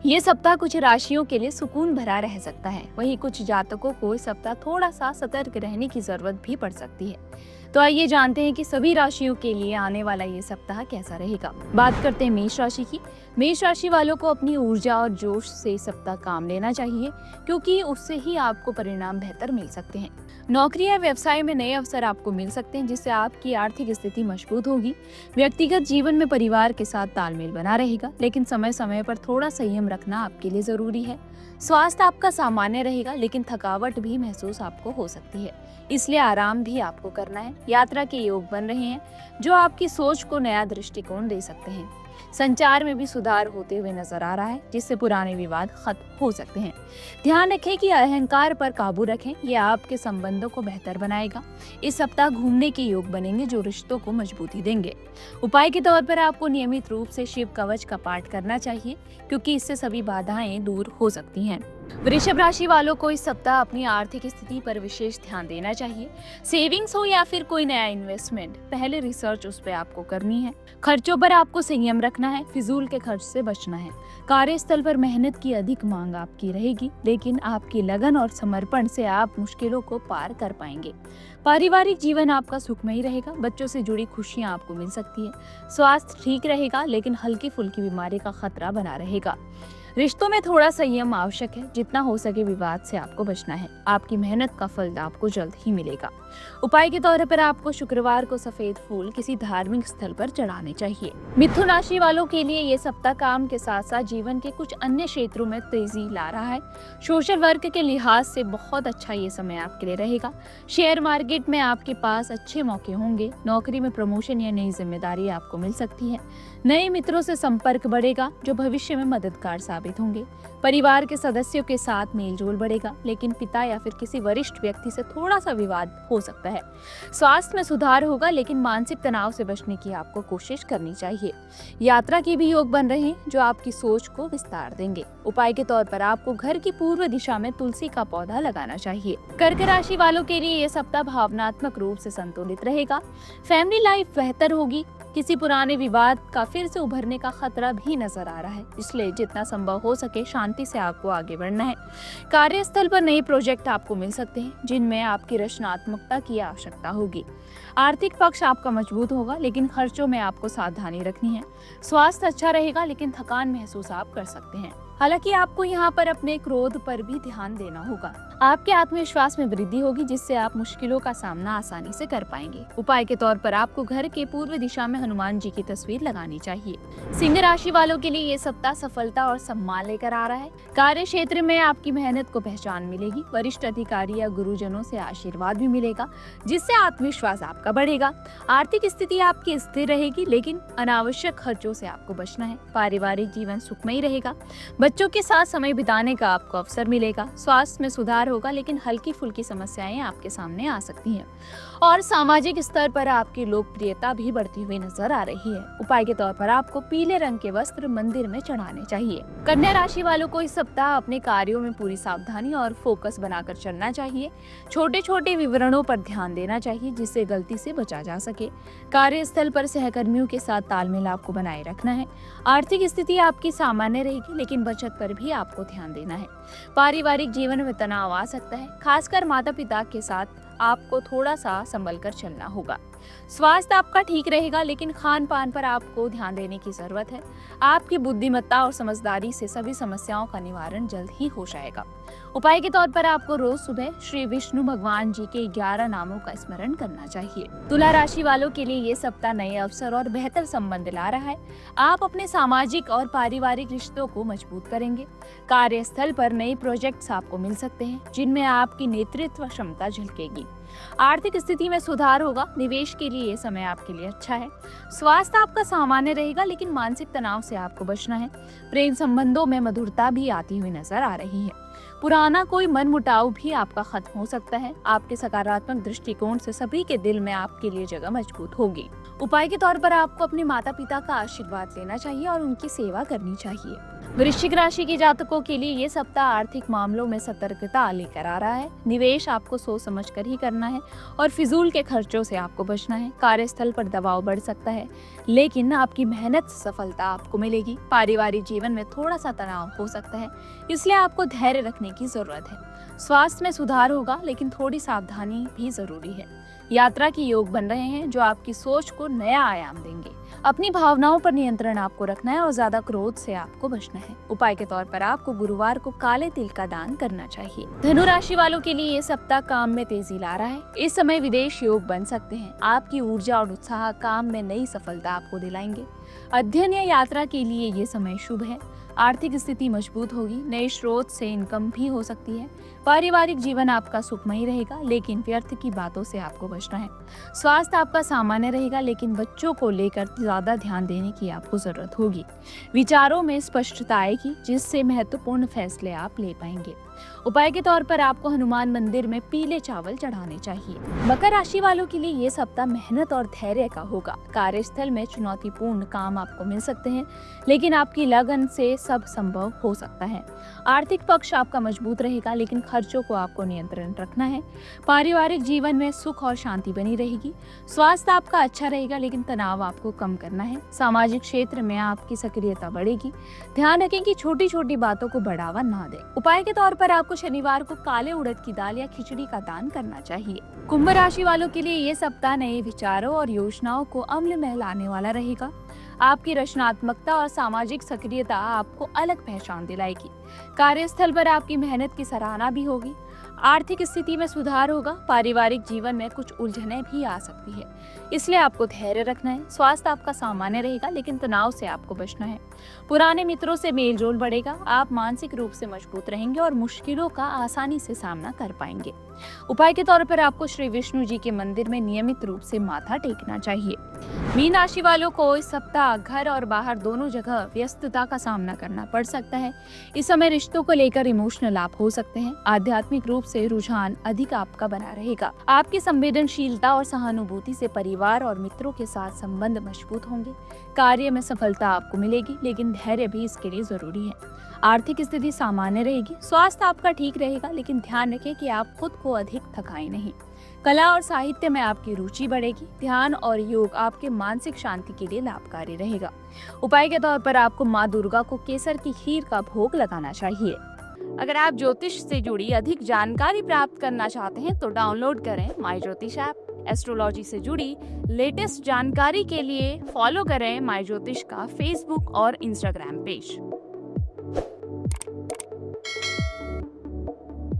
ये सप्ताह कुछ राशियों के लिए सुकून भरा रह सकता है, वहीं कुछ जातकों को इस सप्ताह थोड़ा सा सतर्क रहने की जरूरत भी पड़ सकती है। तो आइए जानते हैं कि सभी राशियों के लिए आने वाला ये सप्ताह कैसा रहेगा। बात करते हैं मेष राशि की। मेष राशि वालों को अपनी ऊर्जा और जोश से इस सप्ताह काम लेना चाहिए, क्योंकि उससे ही आपको परिणाम बेहतर मिल सकते हैं। नौकरी या व्यवसाय में नए अवसर आपको मिल सकते हैं, जिससे आपकी आर्थिक स्थिति मजबूत होगी। व्यक्तिगत जीवन में परिवार के साथ तालमेल बना रहेगा, लेकिन समय समय पर थोड़ा संयम रखना आपके लिए जरूरी है। स्वास्थ्य आपका सामान्य रहेगा, लेकिन थकावट भी महसूस आपको हो सकती है, इसलिए आराम भी आपको करना है। यात्रा के योग बन रहे हैं, जो आपकी सोच को नया दृष्टिकोण दे सकते हैं। संचार में भी सुधार होते हुए नजर आ रहा है, जिससे पुराने विवाद खत्म हो सकते हैं। ध्यान रखें कि अहंकार पर काबू रखें, यह आपके संबंधों को बेहतर बनाएगा। इस सप्ताह घूमने के योग बनेंगे, जो रिश्तों को मजबूती देंगे। उपाय के तौर पर आपको नियमित रूप से शिव कवच का पाठ करना चाहिए, क्योंकि इससे सभी बाधाएं दूर हो सकती हैं। वृषभ राशि वालों को इस सप्ताह अपनी आर्थिक स्थिति पर विशेष ध्यान देना चाहिए। सेविंग्स हो या फिर कोई नया इन्वेस्टमेंट, पहले रिसर्च उस पर आपको करनी है। खर्चों पर आपको संयम रखना है, फिजूल के खर्च से बचना है। कार्यस्थल पर मेहनत की अधिक मांग आपकी रहेगी, लेकिन आपकी लगन और समर्पण से आप मुश्किलों को पार कर पाएंगे। पारिवारिक जीवन आपका सुखमय रहेगा, बच्चों से जुड़ी खुशियां आपको मिल सकती है। स्वास्थ्य ठीक रहेगा, लेकिन हल्की फुल्की बीमारी का खतरा बना रहेगा। रिश्तों में थोड़ा संयम आवश्यक है, जितना हो सके विवाद से आपको बचना है। आपकी मेहनत का फल आपको जल्द ही मिलेगा। उपाय के तौर पर आपको शुक्रवार को सफेद फूल किसी धार्मिक स्थल पर चढ़ाने चाहिए। मिथुन राशि वालों के लिए ये सप्ताह काम के साथ साथ जीवन के कुछ अन्य क्षेत्रों में तेजी ला रहा है। सोशल वर्क के लिहाज से बहुत अच्छा ये समय आपके लिए रहेगा। शेयर मार्केट में आपके पास अच्छे मौके होंगे। नौकरी में प्रमोशन या नई जिम्मेदारी आपको मिल सकती है। नए मित्रों से संपर्क बढ़ेगा, जो भविष्य में मददगार साबित होंगे। परिवार के सदस्यों के साथ मेलजोल बढ़ेगा, लेकिन पिता या फिर किसी वरिष्ठ व्यक्ति से थोड़ा सा विवाद हो सकता है। स्वास्थ्य में सुधार होगा, लेकिन मानसिक तनाव से बचने की आपको कोशिश करनी चाहिए। यात्रा के भी योग बन रहे हैं, जो आपकी सोच को विस्तार देंगे। उपाय के तौर पर आपको घर की पूर्व दिशा में तुलसी का पौधा लगाना चाहिए। कर्क राशि वालों के लिए ये सप्ताह भावनात्मक रूप से संतुलित रहेगा। फैमिली लाइफ बेहतर होगी। किसी पुराने विवाद का फिर से उभरने का खतरा भी नजर आ रहा है, इसलिए जितना संभव हो सके शांति से आपको आगे बढ़ना है। कार्यस्थल पर नए प्रोजेक्ट आपको मिल सकते हैं, जिनमें आपकी रचनात्मकता की आवश्यकता होगी। आर्थिक पक्ष आपका मजबूत होगा, लेकिन खर्चों में आपको सावधानी रखनी है। स्वास्थ्य अच्छा रहेगा, लेकिन थकान महसूस आप कर सकते हैं। हालांकि आपको यहाँ पर अपने क्रोध पर भी ध्यान देना होगा। आपके आत्मविश्वास में वृद्धि होगी, जिससे आप मुश्किलों का सामना आसानी से कर पाएंगे। उपाय के तौर पर आपको घर के पूर्व दिशा में हनुमान जी की तस्वीर लगानी चाहिए। सिंह राशि वालों के लिए ये सप्ताह सफलता और सम्मान लेकर आ रहा है। कार्य क्षेत्र में आपकी मेहनत को पहचान मिलेगी। वरिष्ठ अधिकारी या गुरुजनों से आशीर्वाद भी मिलेगा, जिससे आत्मविश्वास आपका बढ़ेगा। आर्थिक स्थिति आपकी स्थिर रहेगी, लेकिन अनावश्यक खर्चों से आपको बचना है। पारिवारिक जीवन सुखमय रहेगा। बच्चों के साथ समय बिताने का आपको अवसर मिलेगा। स्वास्थ्य में सुधार होगा, लेकिन हल्की फुल्की समस्याएं आपके सामने आ सकती हैं। और सामाजिक स्तर पर आपकी लोकप्रियता भी बढ़ती हुई नजर आ रही है। उपाय के तौर पर आपको पीले रंग के वस्त्र मंदिर में चढ़ाने चाहिए। कन्या राशि वालों को इस सप्ताह अपने कार्यों में पूरी सावधानी और फोकस बनाकर चलना चाहिए। छोटे छोटे विवरणों पर ध्यान देना चाहिए, जिससे गलती से बचा जा सके। कार्यस्थल पर सहकर्मियों के साथ तालमेल आपको बनाए रखना है। आर्थिक स्थिति आपकी सामान्य रहेगी, लेकिन बचत पर भी आपको ध्यान देना है। पारिवारिक जीवन में तनाव आ सकता है, खासकर माता पिता के साथ आपको थोड़ा सा संभल कर चलना होगा। स्वास्थ्य आपका ठीक रहेगा, लेकिन खान पान पर आपको ध्यान देने की जरूरत है। आपकी बुद्धिमत्ता और समझदारी से सभी समस्याओं का निवारण जल्द ही हो जाएगा। उपाय के तौर पर आपको रोज सुबह श्री विष्णु भगवान जी के 11 नामों का स्मरण करना चाहिए। तुला राशि वालों के लिए ये सप्ताह नए अवसर और बेहतर संबंध ला रहा है। आप अपने सामाजिक और पारिवारिक रिश्तों को मजबूत करेंगे। कार्यस्थल पर नए प्रोजेक्ट्स आपको मिल सकते हैं, जिनमें आपकी नेतृत्व क्षमता झलकेगी। आर्थिक स्थिति में सुधार होगा। निवेश के लिए ये समय आपके लिए अच्छा है। स्वास्थ्य आपका सामान्य रहेगा, लेकिन मानसिक तनाव से आपको बचना है। प्रेम संबंधों में मधुरता भी आती हुई नजर आ रही है। पुराना कोई मनमुटाव भी आपका खत्म हो सकता है। आपके सकारात्मक दृष्टिकोण से सभी के दिल में आपके लिए जगह मजबूत होगी। उपाय के तौर पर आपको अपने माता पिता का आशीर्वाद लेना चाहिए और उनकी सेवा करनी चाहिए। वृश्चिक राशि के जातकों के लिए ये सप्ताह आर्थिक मामलों में सतर्कता लेकर आ रहा है। निवेश आपको सोच समझ कर ही करना है और फिजूल के खर्चों से आपको बचना है। कार्यस्थल पर दबाव बढ़ सकता है, लेकिन आपकी मेहनत से सफलता आपको मिलेगी। पारिवारिक जीवन में थोड़ा सा तनाव हो सकता है, इसलिए आपको धैर्य रखने की जरूरत है। स्वास्थ्य में सुधार होगा, लेकिन थोड़ी सावधानी भी जरूरी है। यात्रा के योग बन रहे हैं जो आपकी सोच को नया आयाम देंगे। अपनी भावनाओं पर नियंत्रण आपको रखना है और ज्यादा क्रोध से आपको बचना है। उपाय के तौर पर आपको गुरुवार को काले तिल का दान करना चाहिए। धनु राशि वालों के लिए ये सप्ताह काम में तेजी ला रहा है। इस समय विदेश योग बन सकते हैं। आपकी ऊर्जा और उत्साह काम में नई सफलता आपको दिलाएंगे। अध्ययन या यात्रा के लिए ये समय शुभ है। आर्थिक स्थिति मजबूत होगी, नए स्रोत से इनकम भी हो सकती है। पारिवारिक जीवन आपका सुखमय रहेगा, लेकिन व्यर्थ की बातों से आपको बचना है। स्वास्थ्य आपका सामान्य रहेगा, लेकिन बच्चों को लेकर ज्यादा ध्यान देने की आपको जरूरत होगी। विचारों में स्पष्टता आएगी, जिससे महत्वपूर्ण फैसले आप ले पाएंगे। उपाय के तौर पर आपको हनुमान मंदिर में पीले चावल चढ़ाने चाहिए। मकर राशि वालों के लिए ये सप्ताह मेहनत और धैर्य का होगा। कार्यस्थल में चुनौतीपूर्ण काम आपको मिल सकते हैं, लेकिन आपकी लगन से सब संभव हो सकता है। आर्थिक पक्ष आपका मजबूत रहेगा, लेकिन खर्चों को आपको नियंत्रण रखना है। पारिवारिक जीवन में सुख और शांति बनी रहेगी। स्वास्थ्य आपका अच्छा रहेगा, लेकिन तनाव आपको कम करना है। सामाजिक क्षेत्र में आपकी सक्रियता बढ़ेगी। ध्यान रखें कि छोटी छोटी बातों को बढ़ावा ना दें। उपाय के तौर पर आपको शनिवार को काले उड़द की दाल या खिचड़ी का दान करना चाहिए। कुंभ राशि वालों के लिए ये सप्ताह नए विचारों और योजनाओं को अमल में लाने वाला रहेगा। आपकी रचनात्मकता और सामाजिक सक्रियता आपको अलग पहचान दिलाएगी। कार्यस्थल पर आपकी मेहनत की सराहना भी होगी। आर्थिक स्थिति में सुधार होगा। पारिवारिक जीवन में कुछ उलझनें भी आ सकती है, इसलिए आपको धैर्य रखना है। स्वास्थ्य आपका सामान्य रहेगा, लेकिन तनाव से आपको बचना है। पुराने मित्रों से मेलजोल बढ़ेगा। आप मानसिक रूप से मजबूत रहेंगे और मुश्किलों का आसानी से सामना कर पाएंगे। उपाय के तौर पर आपको श्री विष्णु जी के मंदिर में नियमित रूप से माथा टेकना चाहिए। मीन राशि वालों को इस सप्ताह घर और बाहर दोनों जगह व्यस्तता का सामना करना पड़ सकता है। इस समय रिश्तों को लेकर इमोशनल आप हो सकते हैं। आध्यात्मिक रूप से रुझान अधिक आपका बना रहेगा। आपकी संवेदनशीलता और सहानुभूति से परिवार और मित्रों के साथ संबंध मजबूत होंगे। कार्य में सफलता आपको मिलेगी, लेकिन धैर्य भी इसके लिए जरूरी है। आर्थिक स्थिति सामान्य रहेगी। स्वास्थ्य आपका ठीक रहेगा, लेकिन ध्यान रखें कि आप खुद को अधिक थकाएं नहीं। कला और साहित्य में आपकी रुचि बढ़ेगी। ध्यान और योग आपके मानसिक शांति के लिए लाभकारी रहेगा। उपाय के तौर पर आपको माँ दुर्गा को केसर की खीर का भोग लगाना चाहिए। अगर आप ज्योतिष से जुड़ी अधिक जानकारी प्राप्त करना चाहते हैं तो डाउनलोड करें माई ज्योतिष ऐप। एस्ट्रोलॉजी से जुड़ी लेटेस्ट जानकारी के लिए फॉलो करें माई ज्योतिष का फेसबुक और इंस्टाग्राम पेज।